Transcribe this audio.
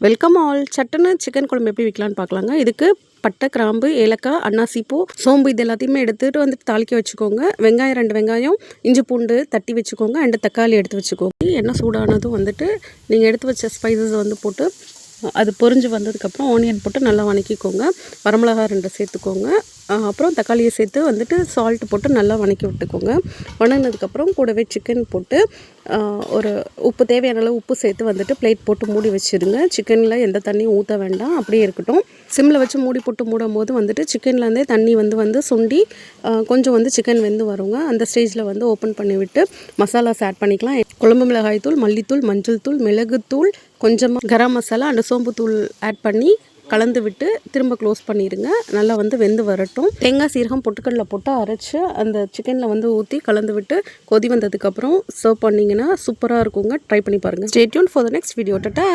Welcome all. சட்டுன்னு chicken குழம்பு எப்படி வைக்கலான்னு பார்க்கலாங்க. இதுக்கு பட்டை, கிராம்பு, ஏலக்காய், அன்னாசிப்பூ, சோம்பு இது எல்லாத்தையுமே எடுத்துகிட்டு வந்துட்டு தாளிக்க வச்சுக்கோங்க. வெங்காயம் 2 வெங்காயம், இஞ்சி பூண்டு தட்டி வச்சுக்கோங்க. 2 தக்காளி எடுத்து வச்சுக்கோங்க. எண்ணெய் சூடானதும் வந்துட்டு நீங்கள் எடுத்து வச்ச ஸ்பைசஸ் வந்து போட்டு அது பொரிஞ்சு வந்ததுக்கப்புறம் ஆனியன் போட்டு நல்லா வதக்கிக்கோங்க. வரமிளகாய் 2 சேர்த்துக்கோங்க. அப்புறம் தக்காளியை சேர்த்து வந்துட்டு சால்ட் போட்டு நல்லா வதக்கி விட்டுக்கோங்க. வதங்கினதுக்கப்புறம் கூடவே சிக்கன் போட்டு ஒரு உப்பு தேவையான அளவு உப்பு சேர்த்து வந்துட்டு பிளேட் போட்டு மூடி வச்சுருங்க. சிக்கனில் எந்த தண்ணியும் ஊற்ற வேண்டாம், அப்படியே இருக்கட்டும். சிம்மில் வச்சு மூடி போட்டு மூடும் போது வந்துட்டு சிக்கன்லேருந்தே தண்ணி வந்து சுண்டி கொஞ்சம் வந்து சிக்கன் வெந்து வருங்க. அந்த ஸ்டேஜில் வந்து ஓப்பன் பண்ணிவிட்டு மசாலாஸ் ஆட் பண்ணிக்கலாம். குழம்பு மிளகாய் தூள், மல்லித்தூள், மஞ்சள் தூள், மிளகுத்தூள், கொஞ்சமாக கரம் மசாலா அண்ட் சோம்பு தூள் ஆட் பண்ணி கலந்து விட்டு திரும்ப க்ளோஸ் பண்ணிடுங்க. நல்லா வந்து வெந்து வரட்டும். தேங்காய், சீரகம், பொட்டுக்கடலை போட்டு அரைச்சி அந்த சிக்கனில் வந்து ஊற்றி கலந்து விட்டு கொதி வந்ததுக்கப்புறம் சர்வ் பண்ணிங்கன்னா சூப்பராக இருக்குங்க. ட்ரை பண்ணி பாருங்கள். Stay tune for the next video. Tata.